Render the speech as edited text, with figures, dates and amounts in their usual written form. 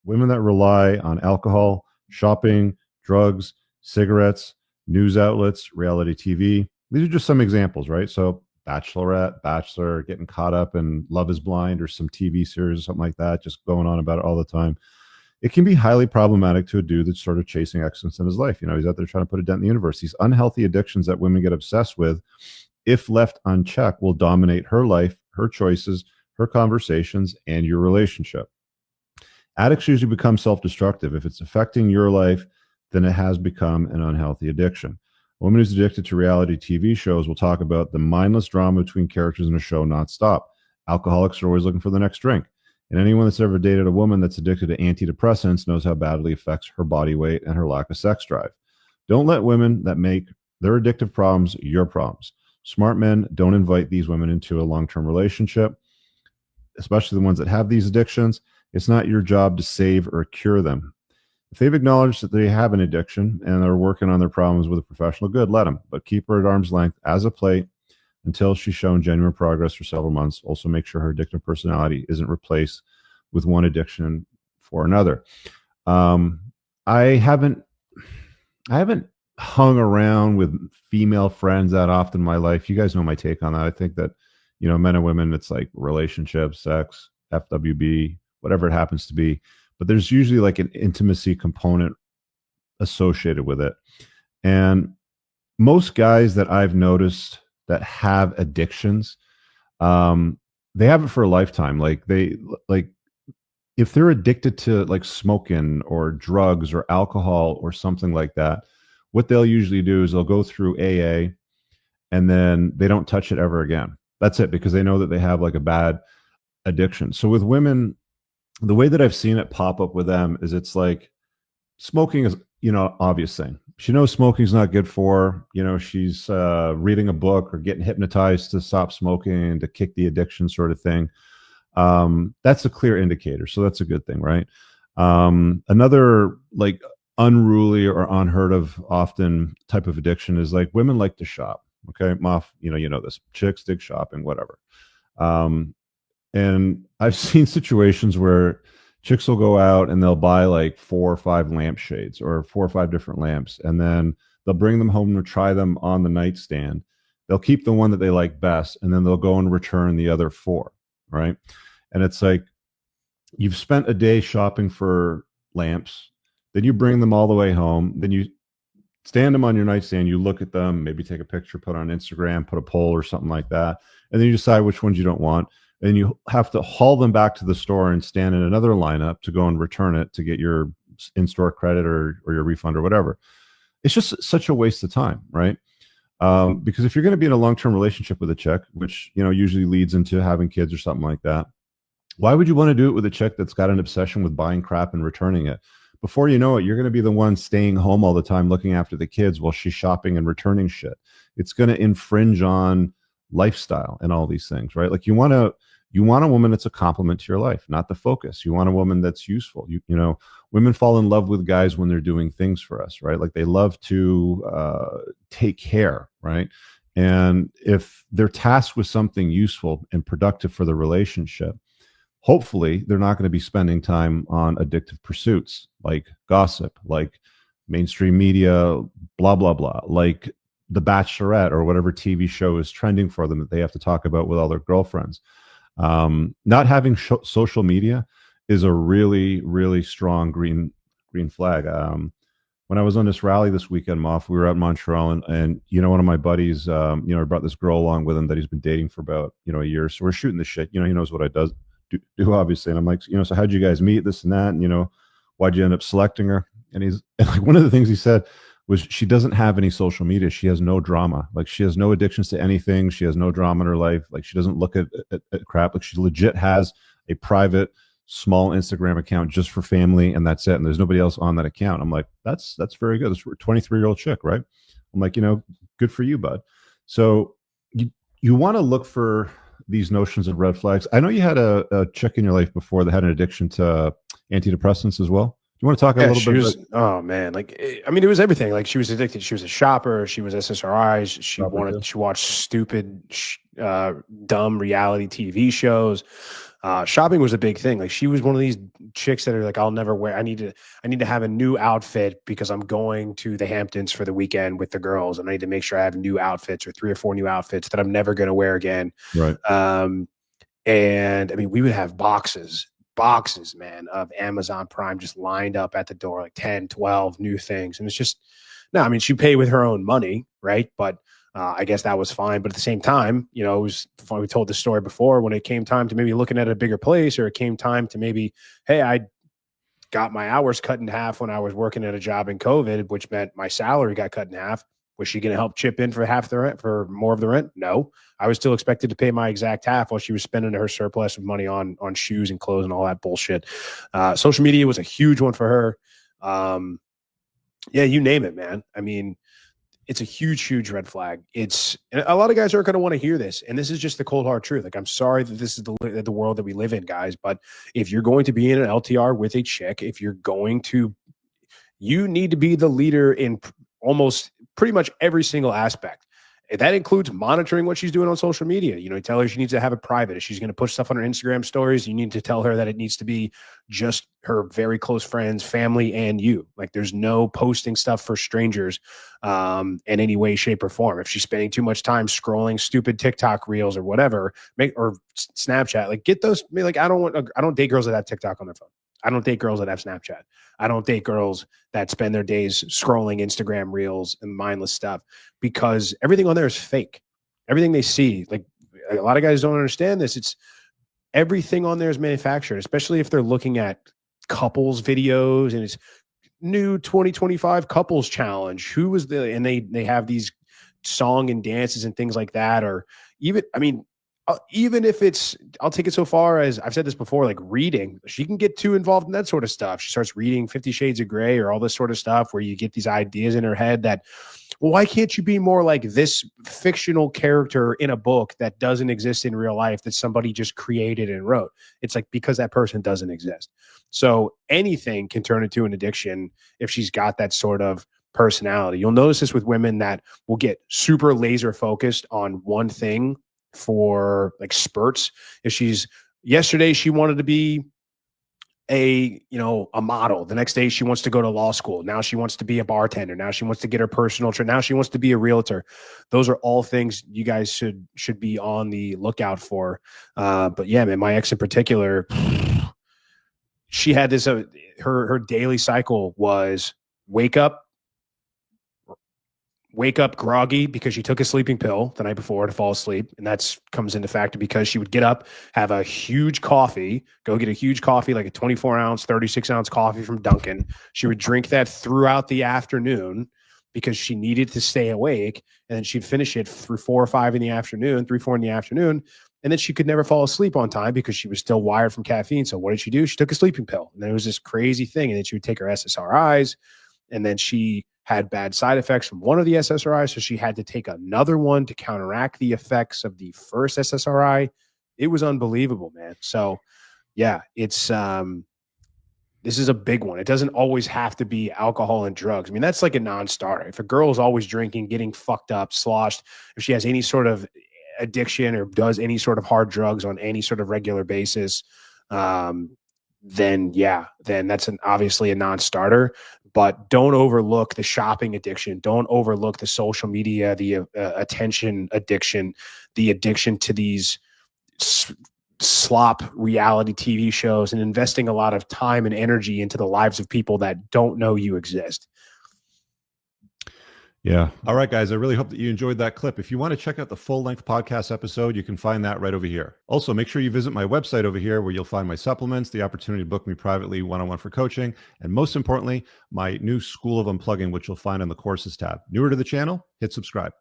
Women that rely on alcohol, shopping, drugs, cigarettes, news outlets, reality TV. These are just some examples, right? So bachelorette, bachelor, getting caught up in Love is Blind or some TV series or something like that, just going on about it all the time. It can be highly problematic to a dude that's sort of chasing excellence in his life. He's out there trying to put a dent in the universe. These unhealthy addictions that women get obsessed with, if left unchecked, will dominate her life, her choices, her conversations, and your relationship. Addicts usually become self-destructive. If it's affecting your life, then it has become an unhealthy addiction. A woman who's addicted to reality TV shows will talk about the mindless drama between characters in a show nonstop. Alcoholics are always looking for the next drink. And anyone that's ever dated a woman that's addicted to antidepressants knows how badly it affects her body weight and her lack of sex drive. Don't let women that make their addictive problems your problems. Smart men don't invite these women into a long-term relationship, especially the ones that have these addictions. It's not your job to save or cure them. If they've acknowledged that they have an addiction and are working on their problems with a professional, good, let them. But keep her at arm's length as a plate until she's shown genuine progress for several months. Also, make sure her addictive personality isn't replaced with one addiction for another. I haven't hung around with female friends that often in my life. You guys know my take on that. I think that, men and women, it's like relationships, sex, FWB, whatever it happens to be. But there's usually like an intimacy component associated with it. And most guys that I've noticed that have addictions, they have it for a lifetime. If they're addicted to like smoking or drugs or alcohol or something like that, what they'll usually do is they'll go through AA and then they don't touch it ever again. That's it, because they know that they have like a bad addiction. So with women, the way that I've seen it pop up with them is it's like smoking is, obvious thing. She knows smoking is not good for her. She's reading a book or getting hypnotized to stop smoking and to kick the addiction sort of thing. That's a clear indicator. So that's a good thing, right? Another like unruly or unheard of often type of addiction is like women like to shop. Okay, Moff, you know this. Chicks dig shopping, whatever. And I've seen situations where chicks will go out and they'll buy like 4 or 5 lampshades or 4 or 5 different lamps, and then they'll bring them home and try them on the nightstand. They'll keep the one that they like best, and then they'll go and return the other 4, right? And it's like, you've spent a day shopping for lamps, then you bring them all the way home, then you stand them on your nightstand, you look at them, maybe take a picture, put on Instagram, put a poll or something like that, and then you decide which ones you don't want. And you have to haul them back to the store and stand in another lineup to go and return it to get your in-store credit or your refund or whatever. It's just such a waste of time, right? Because if you're going to be in a long-term relationship with a chick, which usually leads into having kids or something like that, why would you want to do it with a chick that's got an obsession with buying crap and returning it? Before you know it, you're going to be the one staying home all the time looking after the kids while she's shopping and returning shit. It's going to infringe on lifestyle and all these things, right? Like you want a woman that's a complement to your life, not the focus. You want a woman that's useful. Women fall in love with guys when they're doing things for us, right? Like they love to take care, right? And if they're tasked with something useful and productive for the relationship, hopefully they're not going to be spending time on addictive pursuits like gossip, like mainstream media, blah, blah, blah, like The Bachelorette or whatever TV show is trending for them that they have to talk about with all their girlfriends. Not having social media is a really, really strong green flag. When I was on this rally this weekend, Moff, we were out in Montreal, and one of my buddies, I brought this girl along with him that he's been dating for about a year. So we're shooting the shit. He knows what I do obviously, and I'm like, so how'd you guys meet? This and that, and why'd you end up selecting her? And like, one of the things he said was, she doesn't have any social media. She has no drama. Like, she has no addictions to anything. She has no drama in her life. Like, she doesn't look at crap. Like, she legit has a private small Instagram account just for family, and that's it. And there's nobody else on that account. I'm like, that's very good. This 23-year-old chick, right? I'm like, good for you, bud. So you want to look for these notions of red flags. I know you had a chick in your life before that had an addiction to antidepressants as well. Do you want to talk a little bit about? Oh man, it was everything. Like, she was addicted. She was a shopper. She was SSRIs. She watched stupid, dumb reality TV shows. Shopping was a big thing. Like she was one of these chicks that are like, I'll never wear. I need to have a new outfit because I'm going to the Hamptons for the weekend with the girls, and I need to make sure I have new outfits or 3 or 4 new outfits that I'm never going to wear again. Right. And I mean, we would have boxes, man, of Amazon Prime just lined up at the door, like 10, 12 new things. And it's just, no, I mean, she paid with her own money, right? But I guess that was fine. But at the same time, you know, it was fun. We told the story before when it came time to maybe looking at a bigger place, or it came time to maybe, hey, I got my hours cut in half when I was working at a job in COVID, which meant my salary got cut in half. Was she going to help chip in for half the rent, for more of the rent? No, I was still expected to pay my exact half while she was spending her surplus of money on shoes and clothes and all that bullshit. Social media was a huge one for her. Yeah, you name it, man. I mean, it's a huge, huge red flag. It's, and a lot of guys aren't going to want to hear this. And this is just the cold hard truth. Like, I'm sorry that this is the world that we live in, guys. But if you're going to be in an LTR with a chick, if you're going to, you need to be the leader in almost pretty much every single aspect. That includes monitoring what she's doing on social media. You know, tell her she needs to have it private. If she's going to push stuff on her Instagram stories, you need to tell her that it needs to be just her very close friends, family, and you. Like, there's no posting stuff for strangers in any way, shape, or form. If she's spending too much time scrolling stupid TikTok reels or whatever, or Snapchat, like, get those. I mean, like, I don't date girls that have TikTok on their phone. I don't date girls that have Snapchat. I don't date girls that spend their days scrolling Instagram reels and mindless stuff, because everything on there is fake. Everything they see, like, a lot of guys don't understand this. It's everything on there is manufactured, especially if they're looking at couples videos and it's new 2025 couples challenge. Who was and they have these song and dances and things like that. Or even, I mean, even if it's, I'll take it so far as I've said this before, like reading, she can get too involved in that sort of stuff. She starts reading 50 Shades of Grey or all this sort of stuff where you get these ideas in her head that, well, why can't you be more like this fictional character in a book that doesn't exist in real life that somebody just created and wrote? It's like, because that person doesn't exist. So anything can turn into an addiction if she's got that sort of personality. You'll notice this with women that will get super laser focused on one thing for like spurts. If yesterday she wanted to be a model, the next day she wants to go to law school, now she wants to be a bartender, now she wants to get her personal trainer, now she wants to be a realtor. Those are all things you guys should be on the lookout for. But yeah, man, my ex in particular, she had this her daily cycle was wake up groggy because she took a sleeping pill the night before to fall asleep. And that's comes into factor because she would get up, have a huge coffee, go get a huge coffee, like a 24-ounce, 36-ounce coffee from Dunkin'. She would drink that throughout the afternoon because she needed to stay awake. And then she'd finish it through 4 or 5 in the afternoon, 3, 4 in the afternoon. And then she could never fall asleep on time because she was still wired from caffeine. So what did she do? She took a sleeping pill. And then it was this crazy thing. And then she would take her SSRIs. And then she had bad side effects from one of the SSRIs, so she had to take another one to counteract the effects of the first SSRI. It was unbelievable, man. So, yeah, it's this is a big one. It doesn't always have to be alcohol and drugs. I mean, that's like a non-starter. If a girl is always drinking, getting fucked up, sloshed, if she has any sort of addiction or does any sort of hard drugs on any sort of regular basis, then that's obviously a non-starter. But don't overlook the shopping addiction. Don't overlook the social media, the attention addiction, the addiction to these slop reality TV shows, and investing a lot of time and energy into the lives of people that don't know you exist. Yeah. All right, guys. I really hope that you enjoyed that clip. If you want to check out the full-length podcast episode, you can find that right over here. Also, make sure you visit my website over here where you'll find my supplements, the opportunity to book me privately one-on-one for coaching, and most importantly, my new School of Unplugging, which you'll find on the courses tab. Newer to the channel, hit subscribe.